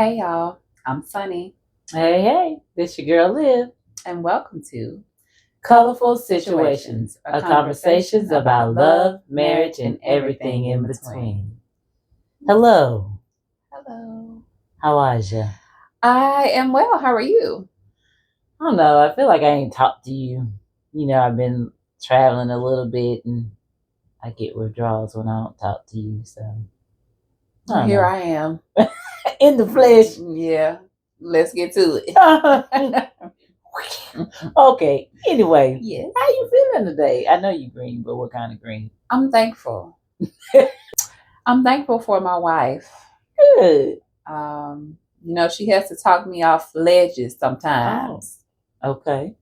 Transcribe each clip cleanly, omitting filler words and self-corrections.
Hey y'all, I'm Sunny, Hey, this your girl Liv. and welcome to Colorful Situations, a conversations about love, marriage, and everything in between. Hello, Hello. how are you? I am well. How are you? I don't know, I feel like I ain't talked to you. I've been traveling a little bit and I get withdrawals when I don't talk to you, so I don't Here know. I am. In the flesh. Yeah, let's get to it. Okay, anyway, Yes, how you feeling today? I know you green, but what kind of green? I'm thankful. I'm thankful for my wife. Good. She has to talk me off ledges sometimes. Okay.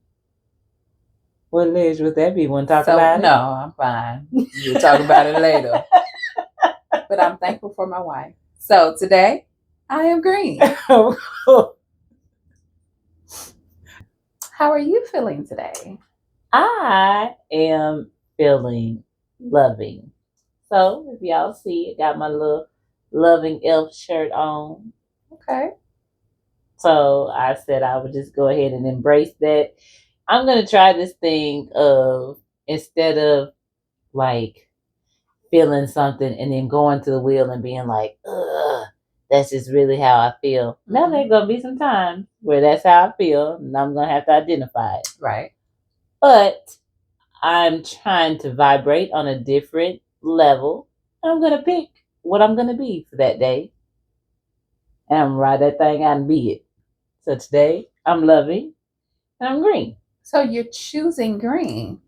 What ledge would that be? Want to talk So about no, I'm fine. We'll talk about it later. But I'm thankful for my wife. So today, I am green. it? How are you feeling today? I am feeling loving. So if y'all see, I got my little loving elf shirt on. Okay. So I said I would just go ahead and embrace that. I'm gonna try this thing of instead of like feeling something and then going to the wheel and being like, ugh, that's just really how I feel. Now there's gonna be some times where that's how I feel, and I'm gonna have to identify it. Right. But I'm trying to vibrate on a different level. I'm gonna pick what I'm gonna be for that day. And I'm ride that thing out and be it. So today I'm loving and I'm green. So you're choosing green.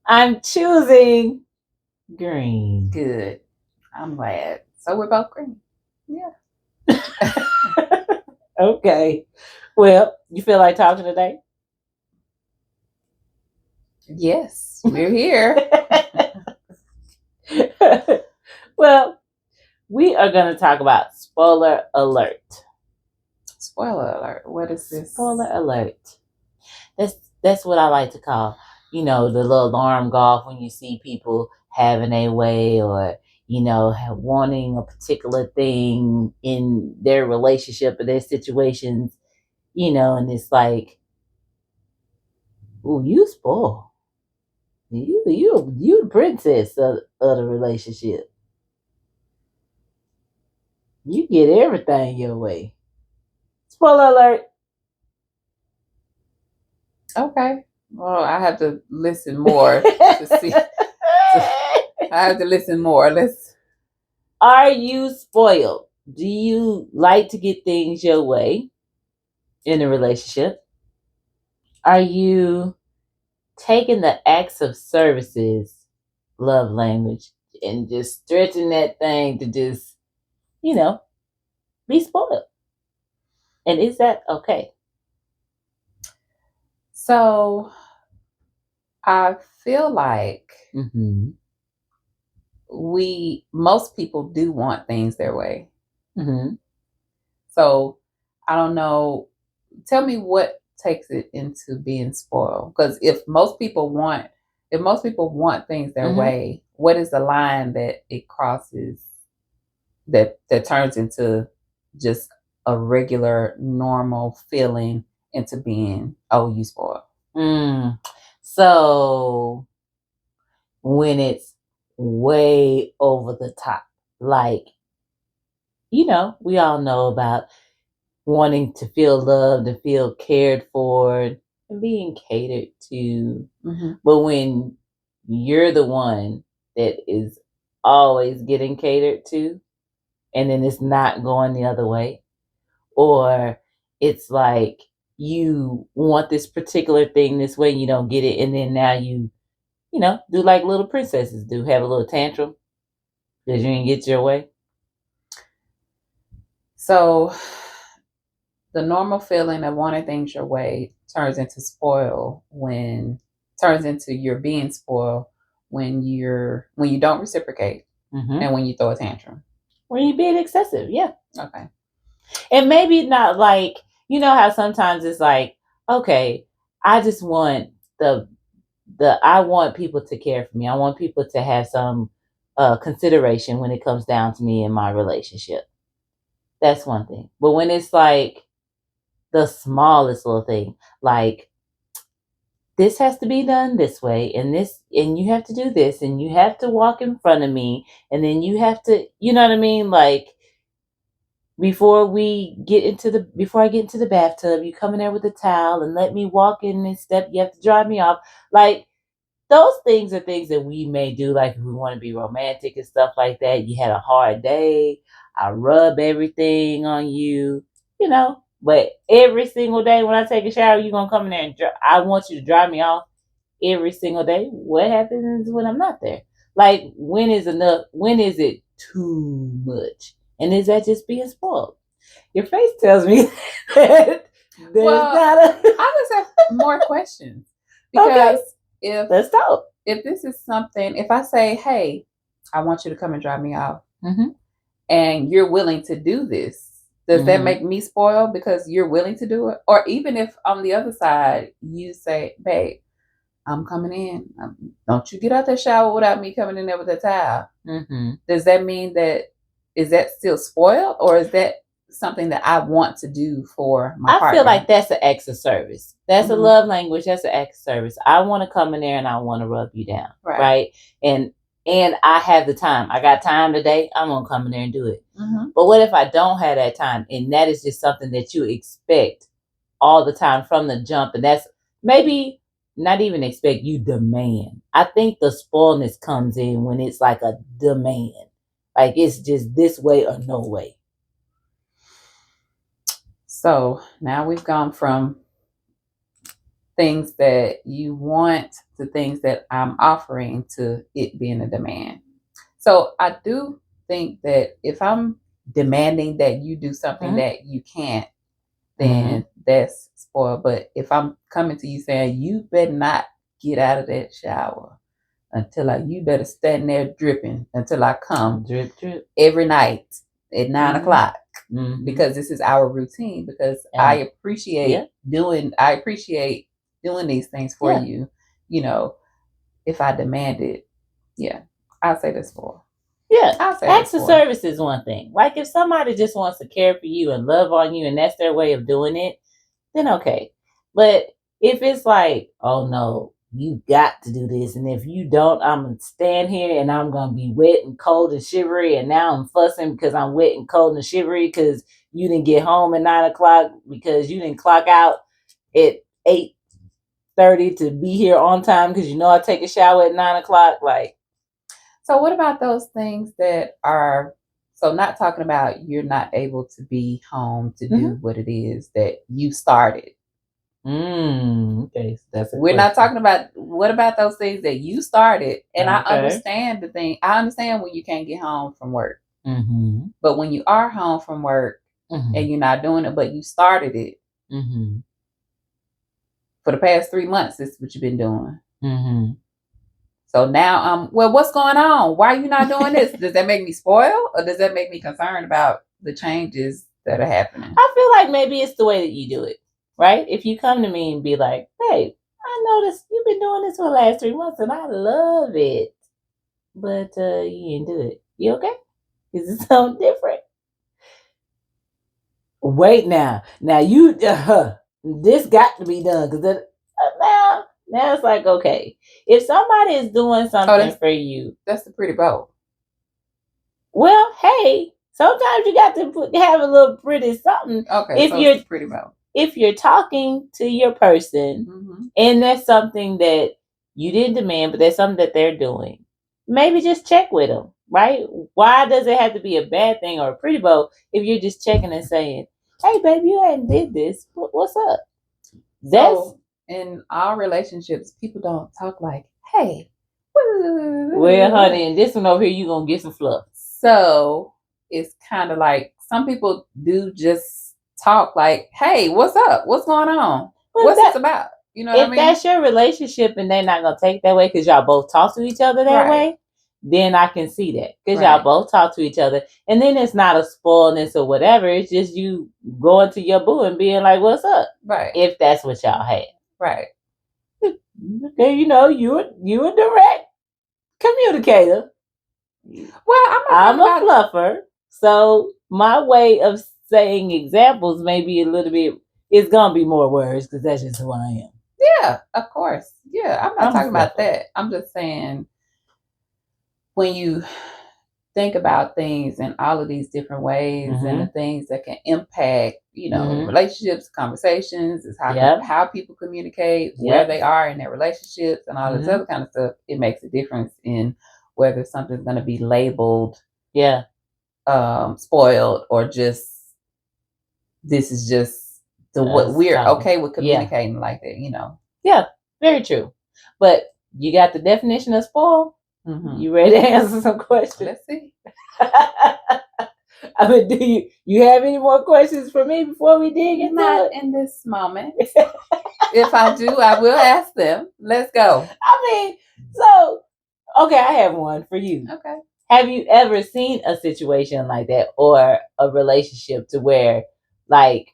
I'm choosing green. Good. I'm glad. So we're both green. Yeah. Okay. Well, you feel like talking today? Yes, we're here. Well, we are going to talk about spoiler alert. Spoiler alert. What is this? Spoiler alert. That's what I like to call, the little alarm go off when you see people having a way or, wanting a particular thing in their relationship or their situations, and it's like, oh, you spoil. You the princess of the relationship. You get everything your way. Spoiler alert. Okay. Well, I have to listen more to see. I have to listen more. Are you spoiled? Do you like to get things your way in a relationship? Are you taking the acts of services love language and just stretching that thing to just, be spoiled? And is that okay? So I feel like Mm-hmm. most people do want things their way. Mm-hmm. So I don't know. Tell me what takes it into being spoiled. Because if most people want things their Mhm. way, what is the line that it crosses that turns into just a regular normal feeling into being, oh, you spoiled? So when it's way over the top, like, we all know about wanting to feel loved and feel cared for and being catered to. Mm-hmm. But when you're the one that is always getting catered to, and then it's not going the other way, or it's like you want this particular thing this way, you don't get it, and then now you do like little princesses do, have a little tantrum because you didn't get your way. So the normal feeling of wanting things your way turns into you're being spoiled when you don't reciprocate Mm-hmm. and when you throw a tantrum. When you're being excessive, yeah. Okay. And maybe not like, how sometimes it's like, okay, I just want I want people to care for me. I want people to have some consideration when it comes down to me in my relationship. That's one thing. But when it's like the smallest little thing, like this has to be done this way, and this, and you have to do this, and you have to walk in front of me, and then you have to, you know what I mean? Like before I get into the bathtub, you come in there with a towel and let me walk in and step. You have to dry me off. Like those things are things that we may do, like if we want to be romantic and stuff like that. You had a hard day, I rub everything on you, you know. But every single day when I take a shower, you're gonna come in there and I want you to dry me off every single day. What happens when I'm not there? Like when is enough? When is it too much? And is that just being spoiled? Your face tells me that there's not a. I just have more questions because if let's talk. If this is something, if I say, "Hey, I want you to come and drop me off," and you're willing to do this, does that make me spoiled because you're willing to do it? Or even if on the other side you say, "Babe, I'm coming in. Don't you get out that shower without me coming in there with a towel." Does that mean that, is that still spoiled, or is that something that I want to do for my partner? I feel like that's an acts of service. That's a love language. That's an act of service. I want to come in there and I want to rub you down, right? And I have the time. I got time today. I'm gonna come in there and do it. But what if I don't have that time, and that is just something that you expect all the time from the jump, and that's maybe not even expect, you demand. I think the spoilness comes in when it's like a demand, like it's just this way or no way. So now we've gone from things that you want to things that I'm offering to it being a demand. So I do think that if I'm demanding that you do something that you can't, then that's spoiled. But if I'm coming to you saying, you better not get out of that shower until you better stand there dripping until I come, drip every night at 9:00, because this is our routine, because I appreciate doing these things for you. You know, if I demand it, I'll say that's spoiled. Acts of service is one thing. Like if somebody just wants to care for you and love on you and that's their way of doing it, then okay. But if it's like, oh no, you got to do this, and if you don't, I'm gonna stand here and I'm gonna be wet and cold and shivery, and now I'm fussing because I'm wet and cold and shivery because you didn't get home at 9:00 because you didn't clock out at 8:30 to be here on time because you know I take a shower at 9:00. Like, so what about those things that are, so not talking about you're not able to be home to do what it is that you started. Okay, so we're not talking about, what about those things that you started? And I understand I understand when you can't get home from work. But when you are home from work and you're not doing it, but you started it for the past 3 months, this is what you've been doing. So now, well, what's going on? Why are you not doing this? Does that make me spoiled, or does that make me concerned about the changes that are happening? I feel like maybe it's the way that you do it, right? If you come to me and be like, hey, I noticed you've been doing this for the last 3 months and I love it, but you didn't do it. You okay? Is it something different? Wait now. Now you, this got to be done, because now it's like, okay, if somebody is doing something for you, that's the pretty bow. Well, hey, sometimes you got to have a little pretty something. Okay, if so you're pretty bow. If you're talking to your person and there's something that you didn't demand, but there's something that they're doing, maybe just check with them, right? Why does it have to be a bad thing or a pretty bow if you're just checking and saying, hey, baby, you hadn't did this. What's up? So in our relationships, people don't talk like, hey. Well, honey, and this one over here, you're going to get some fluff. So it's kind of like, some people do just talk like, hey, what's up? What's going on? What's this about? You know what I mean? If that's your relationship and they're not going to take that way because y'all both talk to each other that way, then I can see that. Because y'all both talk to each other. And then it's not a spoiledness or whatever. It's just you going to your boo and being like, what's up? Right. If that's what y'all had. Right. Okay, you know, you a direct communicator. Well, I'm a fluffer. So my way of saying examples may be a little bit. It's gonna be more words because that's just who I am. Yeah, of course. Yeah, I'm not talking about that. I'm just saying when you think about things in all of these different ways and the things that can impact, relationships, conversations, is how people communicate, where they are in their relationships, and all this other kind of stuff. It makes a difference in whether something's going to be labeled, spoiled, or just this is just what we're okay with communicating like that. Yeah, very true. But you got the definition of spoil. You ready to answer some questions? Let's see. I mean, do you have any more questions for me before we dig into Not in this moment. If I do, I will ask them. Let's go. I mean, so okay, I have one for you. Okay. Have you ever seen a situation like that, or a relationship to where, like,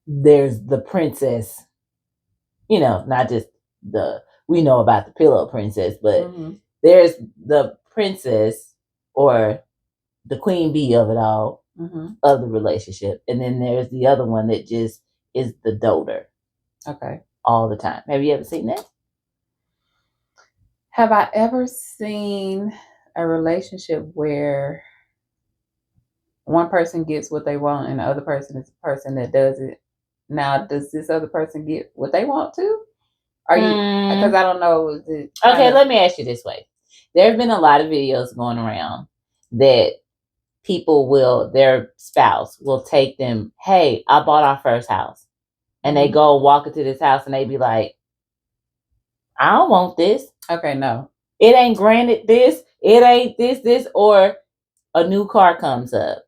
there's the princess, not just we know about the pillow princess, but there's the princess or the queen bee of it all, of the relationship. And then there's the other one that just is the doter. Okay. All the time. Have you ever seen that? Have I ever seen a relationship where one person gets what they want and the other person is the person that does it? Now, does this other person get what they want too? Are you? Because I don't know. Okay, let me ask you this way. There have been a lot of videos going around that their spouse will take them, hey, I bought our first house. And they go walk into this house and they be like, I don't want this. Okay, no. It ain't granted this. It ain't this, or a new car comes up.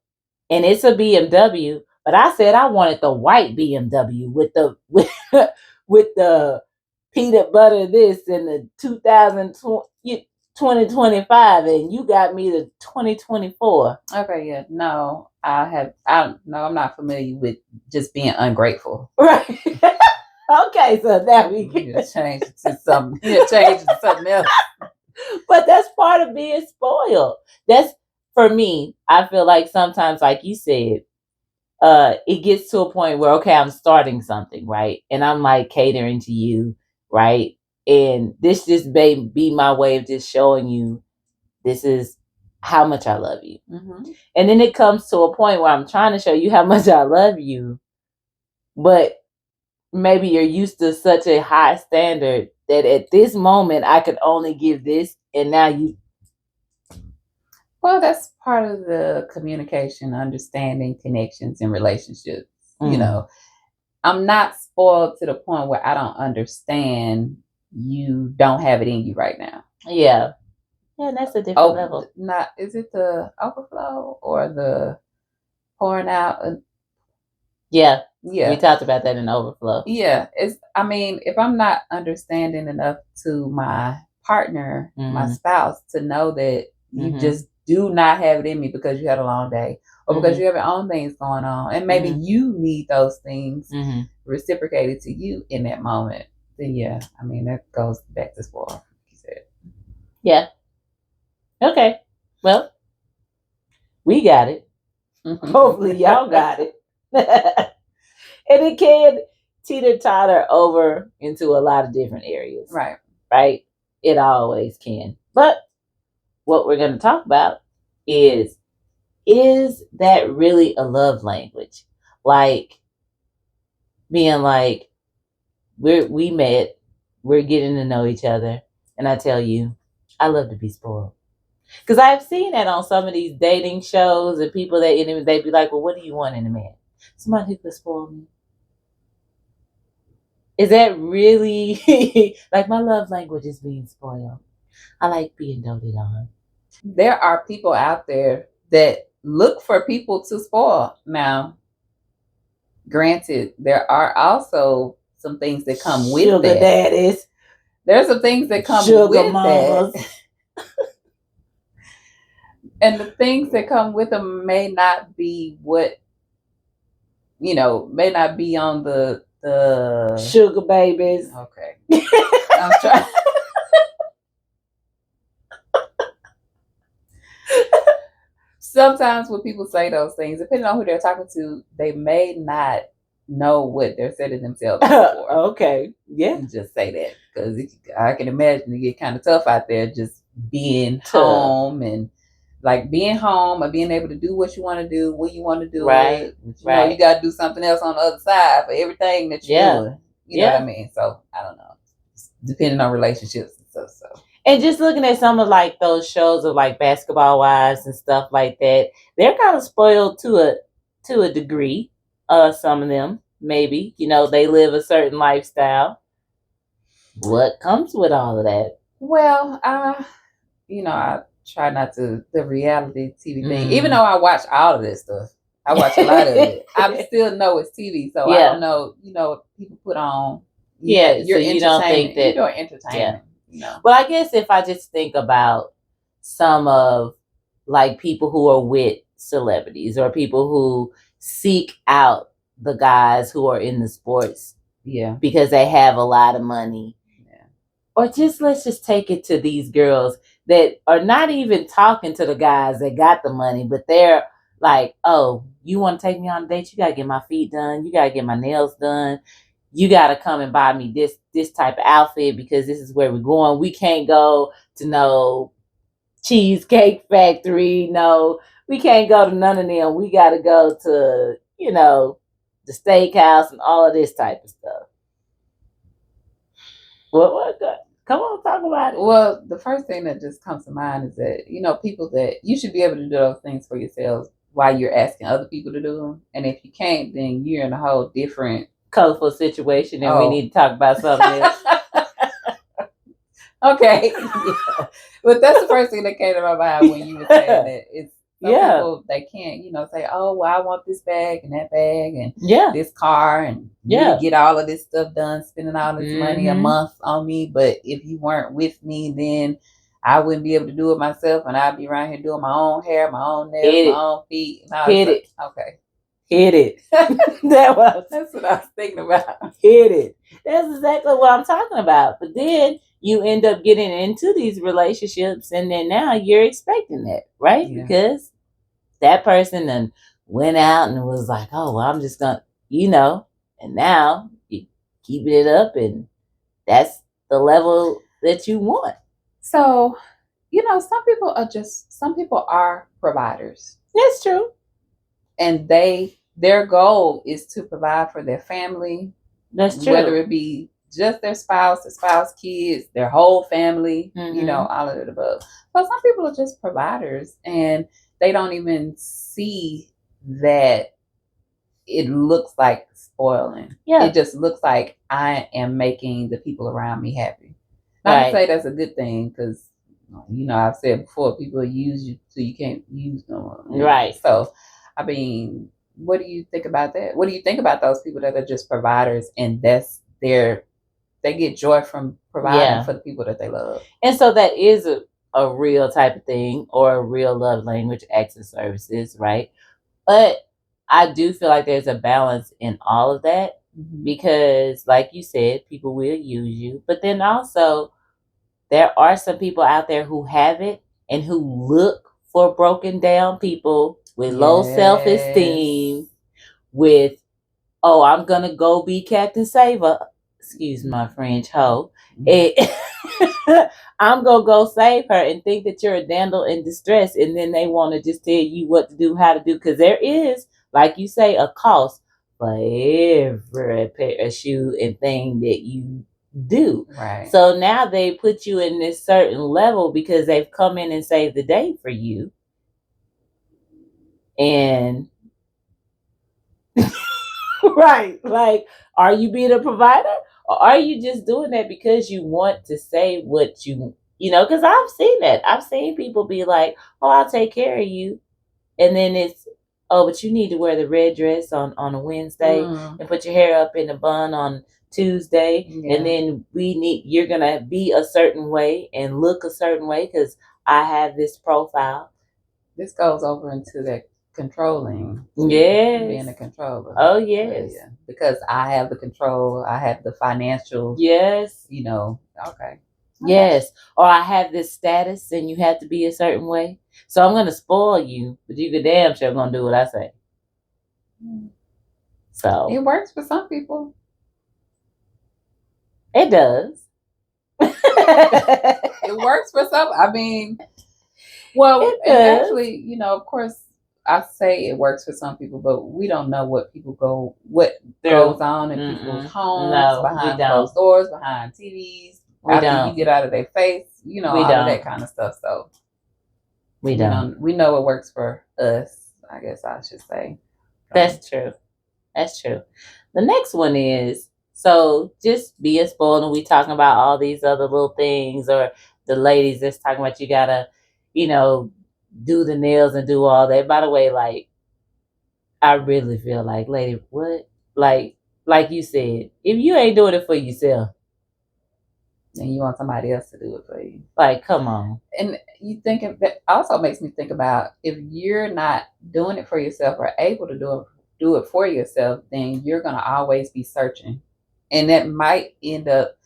And it's a BMW. But I said I wanted the white BMW with the with the peanut butter this and the 2025, and you got me the 2024. Okay, yeah. No, I'm not familiar with just being ungrateful. Right. Okay, so now we can change it to something. Change it to something else. But that's part of being spoiled. That's, for me, I feel like sometimes, like you said, it gets to a point where, okay, I'm starting something, right? And I'm like catering to you, right? And this just may be my way of just showing you this is how much I love you. And then it comes to a point where I'm trying to show you how much I love you, but maybe you're used to such a high standard that at this moment I could only give this, and now you. Well, that's part of the communication, understanding, connections, and relationships. I'm not spoiled to the point where I don't understand you don't have it in you right now. Yeah, that's a different level. Is it the overflow or the pouring out? Yeah. We talked about that in overflow. Yeah, if I'm not understanding enough to my partner, my spouse, to know that you just do not have it in me because you had a long day, or because you have your own things going on, and maybe you need those things reciprocated to you in that moment, then that goes back to spoil, like you said. Yeah. Okay. Well, we got it. Hopefully y'all got it. And it can teeter-totter over into a lot of different areas. Right. Right? It always can. But what we're going to talk about is that really a love language? Like, being like, we met, we're getting to know each other, and I tell you, I love to be spoiled. Because I've seen that on some of these dating shows, and people that they'd be like, well, what do you want in a man? Somebody who could spoil me. Is that really like, my love language is being spoiled? I like being doted on. There are people out there that look for people to spoil. Now, granted, there are also some things that come with sugar that. Daddies. There's some things that come sugar with mamas. That. And the things that come with them may not be may not be on the sugar babies. Okay. I'm trying. sometimes when people say those things, depending on who they're talking to, they may not know what they're setting themselves up for. Okay. Yeah. Just say that because I can imagine it get kind of tough out there just being Tough. home and like being home or being able to do what you want to do when you want to do Right. it. You know, you got to do something else on the other side for everything that you're doing. You know what I mean? So I don't know. Depending on relationships and stuff. So. And just looking at some of like those shows of like Basketball Wives and stuff like that, they're kind of spoiled to a degree. Some of them maybe, you know, they live a certain lifestyle. What comes with all of that? Well, you know, I try not to the reality TV thing, even though I watch all of this stuff. I watch a lot of it. I still know it's TV, so I don't know. You know, people put on. You're so you don't think that you're entertainment. You know. Well, I guess if I just think about some of like people who are with celebrities or people who seek out the guys who are in the sports, because they have a lot of money, or just let's just take it to these girls that are not even talking to the guys that got the money, but they're like, oh, you want to take me on a date? You got to get my feet done. You got to get my nails done. You got to come and buy me this type of outfit because this is where we're going. We can't go to no Cheesecake Factory. No, we can't go to none of them. We got to go to, you know, the steakhouse and all of this type of stuff. What? Come on, talk about it. Well, the first thing that just comes to mind is that, you know, people that you should be able to do those things for yourselves while you're asking other people to do them. And if you can't, then you're in a whole different colorful situation and we need to talk about something else. Okay. But that's the first thing that came to my mind when you were saying that. It's some people, they can't, you know, say, oh, well, I want this bag and that bag and this car and get all of this stuff done, spending all this money a month on me. But if you weren't with me, then I wouldn't be able to do it myself and I'd be around here doing my own hair, my own nails, my own feet. And all Hit it. Okay. Hit it. That's what I was thinking about. Hit it. That's exactly what I'm talking about. But then you end up getting into these relationships and then now you're expecting that, right? Yeah. Because that person then went out and was like, oh, well, I'm just going to, you know, and now you keep it up and that's the level that you want. So, you know, some people are providers. That's true. And their goal is to provide for their family. That's true. Whether it be just their spouse, the spouse, kids, their whole family, you know, all of it above. So some people are just providers and they don't even see that it looks like spoiling. Yeah. It just looks like I am making the people around me happy. Not to say that's a good thing because, you know, I've said before, people use you so you can't use no more. Right. So, I mean, what do you think about that? What do you think about those people that are just providers and they get joy from providing for the people that they love? And so that is a real type of thing or a real love language, acts and services, right? But I do feel like there's a balance in all of that because, like you said, people will use you. But then also, there are some people out there who have it and who look for broken down people with low self-esteem, with, oh, I'm going to go be Captain Saver. Excuse my French, hoe. I'm going to go save her and think that you're a damsel in distress. And then they want to just tell you what to do, how to do. Because there is, like you say, a cost for every pair of shoe and thing that you do. Right. So now they put you in this certain level because they've come in and saved the day for you. And right, like, are you being a provider or are you just doing that because you want to say what you know? Because I've seen that. I've seen people be like, oh, I'll take care of you. And then it's, oh, but you need to wear the red dress on a Wednesday and put your hair up in a bun on Tuesday. Yeah. And then you're going to be a certain way and look a certain way because I have this profile. This goes over into that controlling. Yes. Being a controller. Oh, yes. Yeah. Because I have the control. I have the financial. Yes. You know, okay. Yes. Or I have this status and you have to be a certain way. So I'm gonna spoil you, but you could damn sure gonna do what I say. So It works for some people. it does. It works for some. I mean, well, It and does. actually, you know, of course, I say it works for some people, but we don't know what goes on in people's homes, No, we behind don't. closed doors, behind TVs, We after don't. you get out of their face, you know, We all of don't. that kind of stuff. So We don't. we know it works for us, I guess I should say. That's true. That's true. The next one is, so just be a spoiled, and we talking about all these other little things, or the ladies that's talking about you gotta, you know, do the nails and do all that. By the way, like I really feel like, lady, what? Like you said, if you ain't doing it for yourself, and you want somebody else to do it for you. like, come on. And you think that also makes me think about, if you're not doing it for yourself or able to do it for yourself, then you're gonna always be searching. And that might end up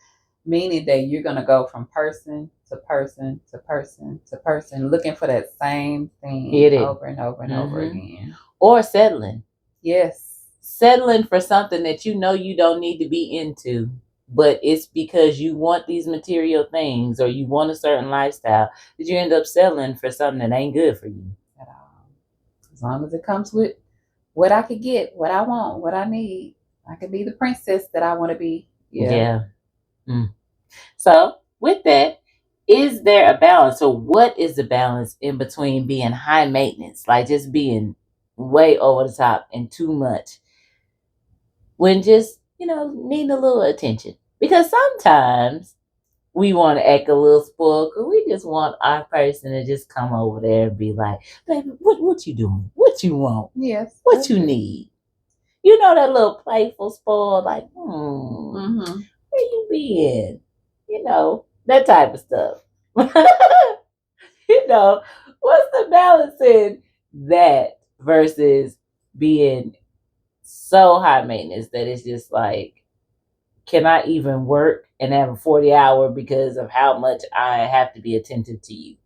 meaning that you're gonna go from person to person to person to person looking for that same thing over and over and over again. Or settling. Yes. Settling for something that you know you don't need to be into, but it's because you want these material things or you want a certain lifestyle that you end up settling for something that ain't good for you at all. As long as it comes with what I could get, what I want, what I need, I could be the princess that I want to be. Yeah. So with that, is there a balance? So what is the balance in between being high maintenance, like just being way over the top and too much, when just, you know, needing a little attention? Because sometimes we want to act a little spoiled because we just want our person to just come over there and be like, baby, what you doing? What you want? Yes. What you need? You know, that little playful spoiled, like, where you been? You know, that type of stuff. You know, what's the balance in that versus being so high maintenance that it's just like, can I even work and have a 40-hour because of how much I have to be attentive to you?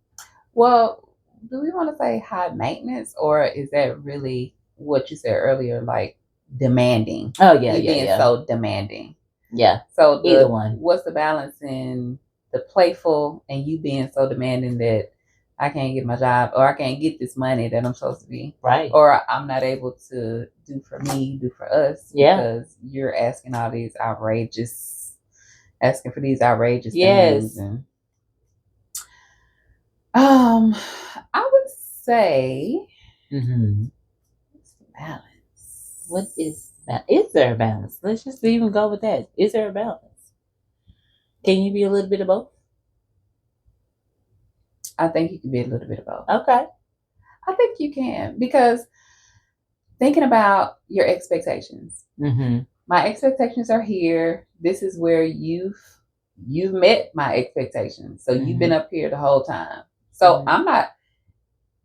Well, do we want to say high maintenance, or is that really what you said earlier, like demanding? Oh, yeah, you being so demanding. Yeah. So either one. What's the balance in the playful and you being so demanding that I can't get my job, or I can't get this money that I'm supposed to be, right, or I'm not able to do for me, do for us, because you're asking for these outrageous things. And I would say, what's the balance? What is that? Is there a balance? Let's just even go with that. Is there a balance? Can you be a little bit of both? I think you can be a little bit of both. Okay. I think you can, because thinking about your expectations. My expectations are here. This is where you've met my expectations. So you've been up here the whole time. So I'm not,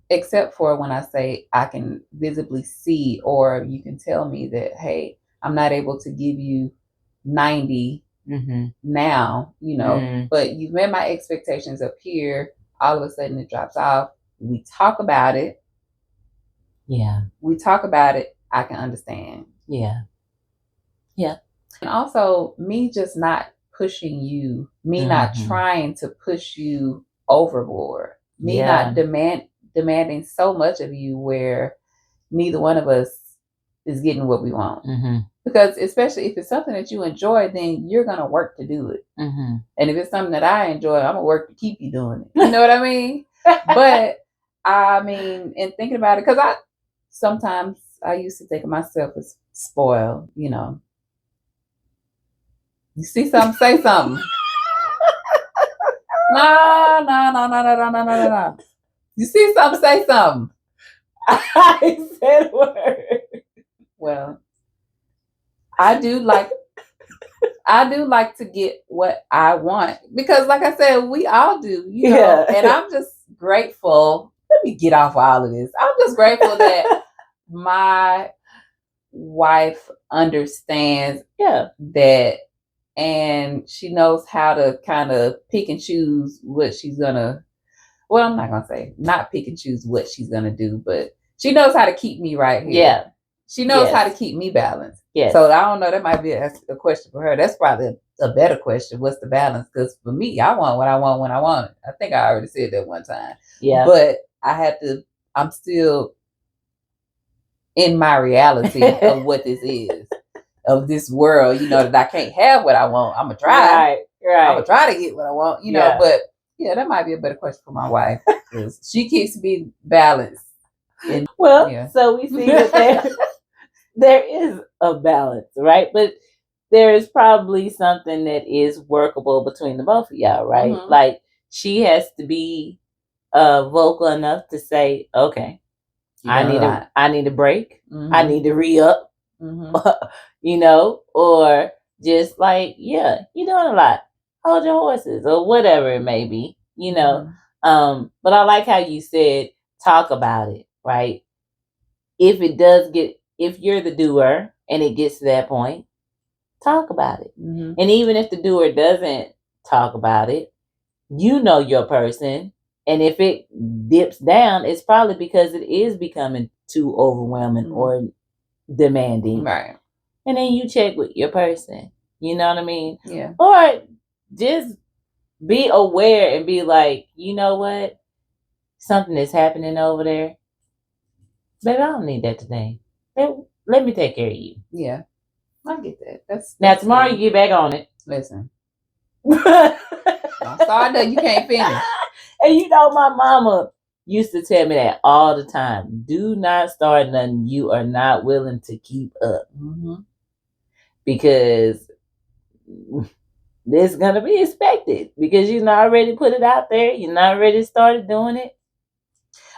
except for when I say I can visibly see, or you can tell me that, hey, I'm not able to give you 90 now, you know, but you've met my expectations up here. All of a sudden it drops off. We talk about it. We talk about it. I can understand. And also me just not pushing you, me not trying to push you overboard, me not demanding so much of you where neither one of us is getting what we want. Because especially if it's something that you enjoy, then you're going to work to do it. And if it's something that I enjoy, I'm going to work to keep you doing it. You know what I mean? But I mean, and thinking about it, because sometimes I used to think of myself as spoiled, you know. You see something, say something. No. You see something, say something. I said a word. Well, I do like to get what I want, because like I said, we all do, you know, and I'm just grateful. Let me get off all of this. I'm just grateful that my wife understands that and she knows how to kind of pick and choose what she's gonna. Well, I'm not gonna say not pick and choose what she's gonna do, but she knows how to keep me right here. Yeah. She knows how to keep me balanced. Yes. So I don't know. That might be a question for her. That's probably a better question. What's the balance? Because for me, I want what I want when I want it. I think I already said that one time. Yeah. But I have to. I'm still in my reality of what this is, of this world. You know that I can't have what I want. I'm gonna try. Right. I'm gonna try to get what I want. You know, but yeah, that might be a better question for my wife because she keeps me balanced. So we see that there is a balance, right? But there is probably something that is workable between the both of y'all, right? Mm-hmm. Like she has to be vocal enough to say, okay, I need a break. Mm-hmm. I need to re-up, you know, or just like, yeah, you're doing a lot. Hold your horses or whatever it may be, you know. But I like how you said, talk about it, right? If you're the doer and it gets to that point, talk about it. And even if the doer doesn't talk about it, you know your person. And if it dips down, it's probably because it is becoming too overwhelming or demanding. Right. And then you check with your person. You know what I mean? Yeah. Or just be aware and be like, you know what? Something is happening over there. Baby, I don't need that today. Let me take care of you. Yeah. I get that. That's now tomorrow you get back on it. Listen. Don't start that. You can't finish. And you know my mama used to tell me that all the time. Do not start nothing you are not willing to keep up. Because it's gonna be expected. Because you not already put it out there. You not already started doing it.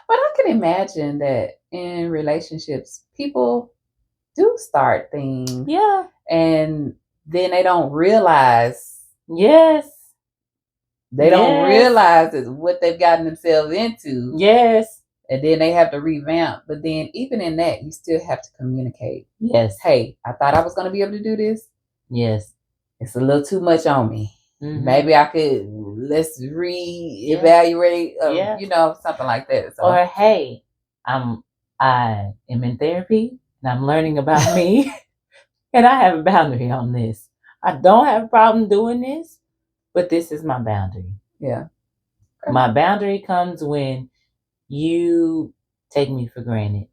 But I can imagine that in relationships, people do start things. Yeah. And then they don't realize. Yes. They don't realize what they've gotten themselves into. Yes. And then they have to revamp. But then even in that, you still have to communicate. Yes. Hey, I thought I was going to be able to do this. Yes. It's a little too much on me. Maybe I could, let's re-evaluate, you know, something like that. So. Or, hey, I am in therapy and I'm learning about me and I have a boundary on this. I don't have a problem doing this, but this is my boundary. Yeah. Okay. My boundary comes when you take me for granted.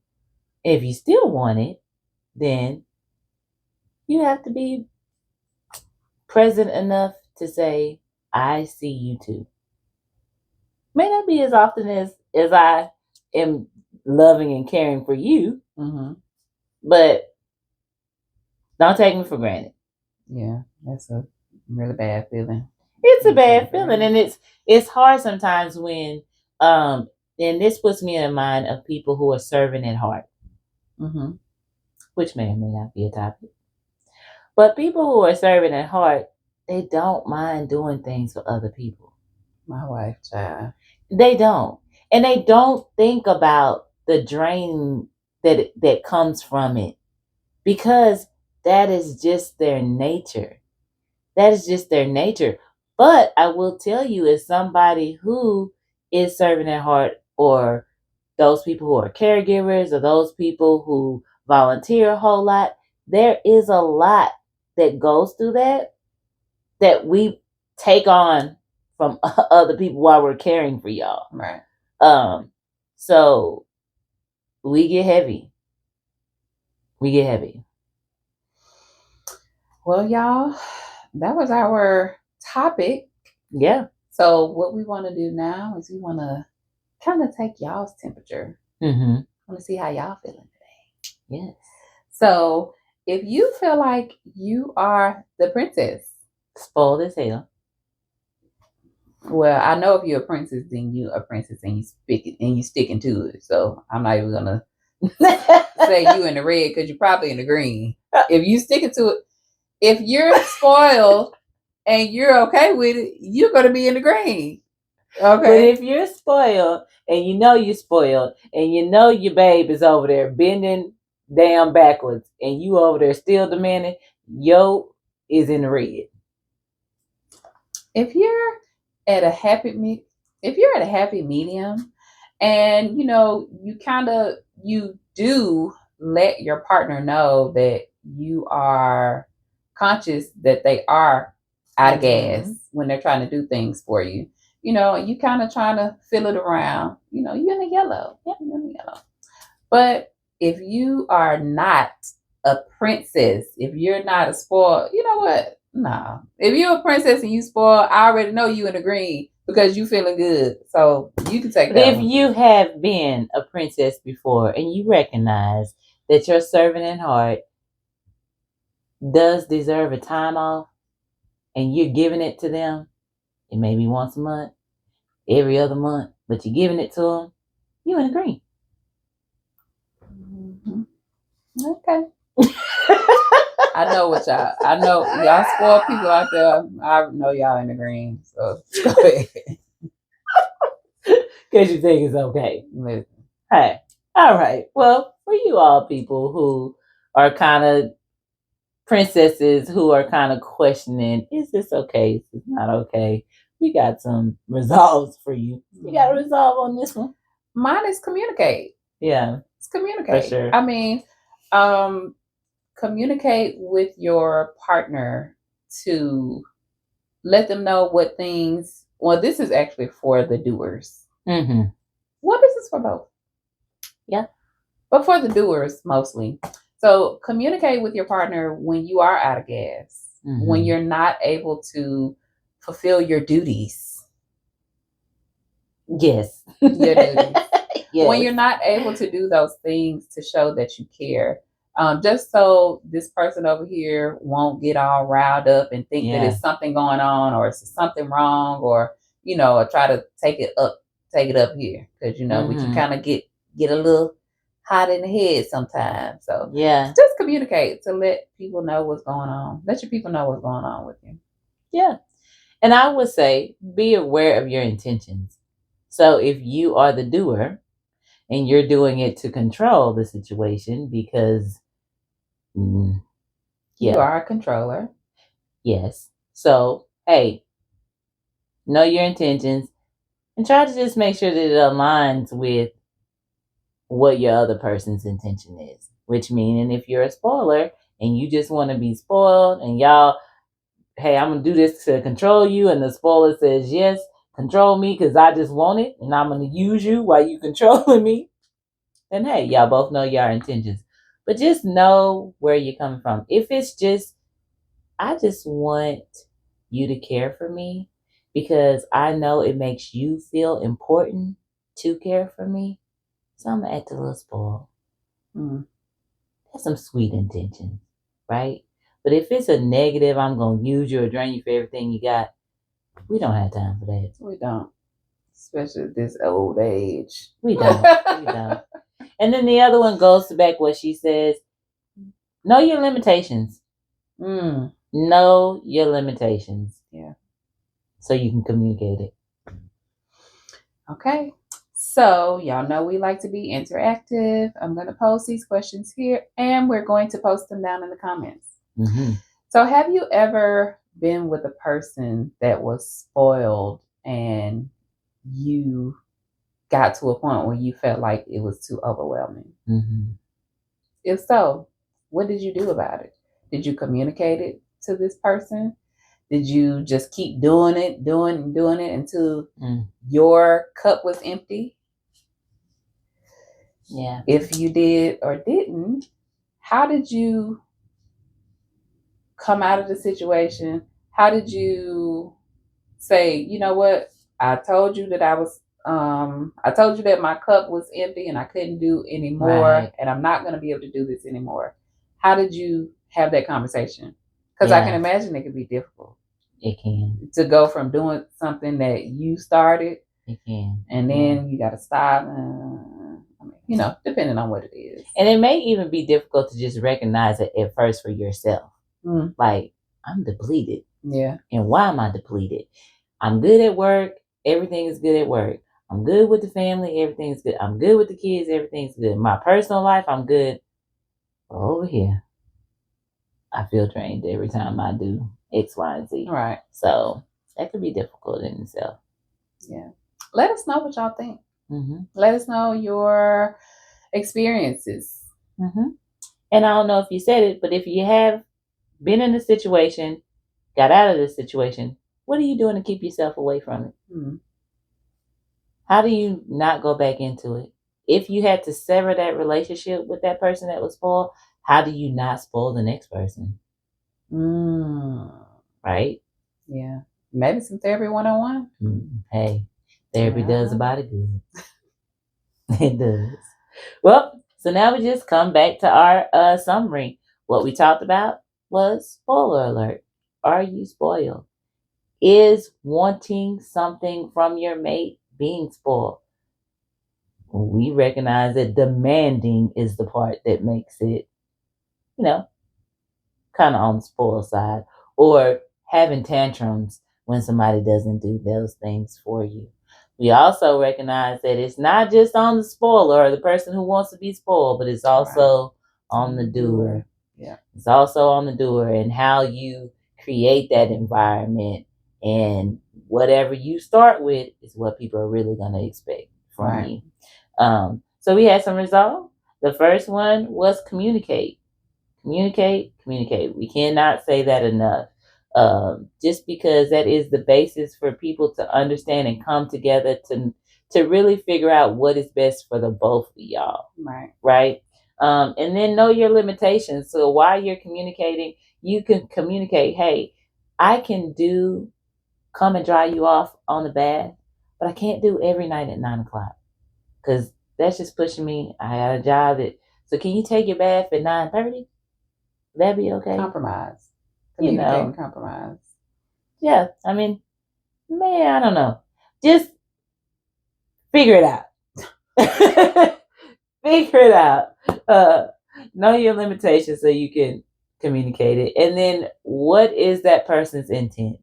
If you still want it, then you have to be present enough to say, I see you too. May not be as often as I am loving and caring for you, but don't take me for granted. Yeah, that's a really bad feeling. It's a bad feeling, and it's hard sometimes when and this puts me in mind of people who are serving at heart, which may or may not be a topic. But people who are serving at heart, they don't mind doing things for other people. My wife, child. They don't. And they don't think about the drain that comes from it. Because that is just their nature. That is just their nature. But I will tell you, as somebody who is serving at heart, or those people who are caregivers, or those people who volunteer a whole lot, there is a lot that goes through that we take on from other people while we're caring for y'all. Right. So we get heavy. Well, y'all, that was our topic. Yeah. So what we want to do now is we want to kind of take y'all's temperature. I want to see how y'all feeling today. Yes. So if you feel like you are the princess, spoiled as hell. Well, I know if you're a princess, then you're a princess and you sticking to it. So I'm not even gonna say you in the red because you're probably in the green. If you sticking to it, if you're spoiled and you're okay with it, you're gonna be in the green. Okay. But if you're spoiled and you know you're spoiled and you know your babe is over there bending down backwards and you over there still demanding, yo is in the red. if you're at a if you're at a happy medium, and you do let your partner know that you are conscious that they are out of gas when they're trying to do things for you. You kind of trying to fill it around. You're in the yellow. Yeah, you're in the yellow. But if you are not a princess, if you're not a spoiled, you know what? Nah. If you're a princess and you spoiled, I already know you in the green because you feeling good. So you can take But that if one. you have been a princess before and you recognize that your servant in heart does deserve a time off and you're giving it to them, it may be once a month, every other month, but you're giving it to them, you in the green. Mm-hmm. Okay. I know y'all spoiled people out there. I know y'all in the green. So go ahead. Because you think it's okay. Listen. Hey. All right. Well, for you all people who are kind of princesses who are kind of questioning, is this okay? Is this not okay? We got some resolves for you. You got a resolve on this one? Mine is communicate. Yeah. It's communicate. For sure. I mean, communicate with your partner to let them know what things. Well, this is actually for the doers. Mm-hmm. Well, this is for both. Yeah. But for the doers mostly. So communicate with your partner when you are out of gas, when you're not able to fulfill your duties. Yes. Your duties. Yes. When you're not able to do those things to show that you care. Just so this person over here won't get all riled up and think that it's something going on or it's something wrong or or try to take it up here because we can kind of get a little hot in the head sometimes. So just communicate to let people know what's going on. Let your people know what's going on with you. Yeah. And I would say be aware of your intentions. So if you are the doer and you're doing it to control the situation because you are a controller. Yes. So, hey, know your intentions and try to just make sure that it aligns with what your other person's intention is. Which meaning if you're a spoiler and you just want to be spoiled and y'all, hey, I'm going to do this to control you, and the spoiler says, yes, control me because I just want it and I'm going to use you while you controlling me, then hey, y'all both know your intentions. But just know where you're coming from. If it's just, I just want you to care for me because I know it makes you feel important to care for me, so I'm going to act a little spoiled. That's some sweet intention, right? But if it's a negative, I'm going to use you or drain you for everything you got, we don't have time for that. We don't. Especially at this old age. We don't. We don't. And then the other one goes to back what she says, know your limitations. Know your limitations. Yeah. So you can communicate it. Okay. So y'all know we like to be interactive. I'm going to post these questions here and we're going to post them down in the comments. So have you ever been with a person that was spoiled and you got to a point where you felt like it was too overwhelming? If so, what did you do about it? Did you communicate it to this person? Did you just keep doing it until your cup was empty? Yeah. If you did or didn't, how did you come out of the situation? How did you say, you know what? I told you that I told you that my cup was empty and I couldn't do anymore and I'm not going to be able to do this anymore. How did you have that conversation? Because I can imagine it could be difficult. It can. To go from doing something that you started. It can. And then you got to stop. Depending on what it is. And it may even be difficult to just recognize it at first for yourself. Like, I'm depleted. Yeah. And why am I depleted? I'm good at work. Everything is good at work. I'm good with the family. Everything's good. I'm good with the kids. Everything's good. My personal life, I'm good. Over here, I feel drained every time I do X, Y, and Z. Right. So That could be difficult in itself. Yeah. Let us know what y'all think. Mm-hmm. Let us know your experiences. Mm-hmm. And I don't know if you said it, but if you have been in a situation, got out of this situation, what are you doing to keep yourself away from it? Mm-hmm. How do you not go back into it? If you had to sever that relationship with that person that was spoiled, how do you not spoil the next person? Right? Yeah. Maybe some therapy 101. Hey, therapy does a body good. It does. Well, so now we just come back to our summary. What we talked about was spoiler alert. Are you spoiled? Is wanting something from your mate being spoiled? We recognize that demanding is the part that makes it, kind of on the spoil side, or having tantrums when somebody doesn't do those things for you. We also recognize that it's not just on the spoiler or the person who wants to be spoiled, but it's also on the doer. Yeah. It's also on the doer and how you create that environment, and whatever you start with is what people are really going to expect from you. So we had some results. The first one was communicate. Communicate. We cannot say that enough. Just because that is the basis for people to understand and come together to really figure out what is best for the both of y'all. Right. And then know your limitations. So while you're communicating, you can communicate, hey, I can come and dry you off on the bath, but I can't do every night at 9:00 because that's just pushing me. I got a job so can you take your bath at 9:30? That'd be okay. Compromise. Communicating compromise. Yeah. I mean, man, I don't know. Just figure it out. Figure it out. Know your limitations so you can communicate it. And then what is that person's intent?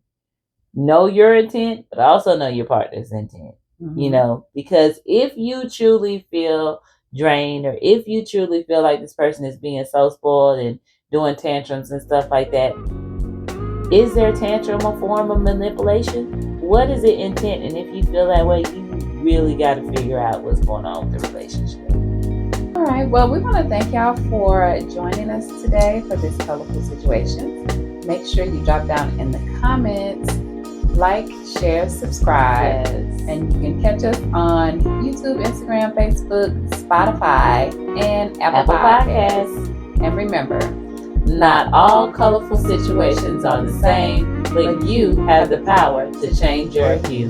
Know your intent, but also know your partner's intent. Because if you truly feel drained, or if you truly feel like this person is being so spoiled and doing tantrums and stuff like that, is their tantrum a form of manipulation? What is the intent? And if you feel that way, you really got to figure out what's going on with the relationship. All right. Well, we want to thank y'all for joining us today for this colorful situation. Make sure you drop down in the comments, like, share, subscribe, and you can catch us on YouTube, Instagram, Facebook, Spotify, and Apple Podcasts. And remember, not all colorful situations are the same, but you have the power to change your hue.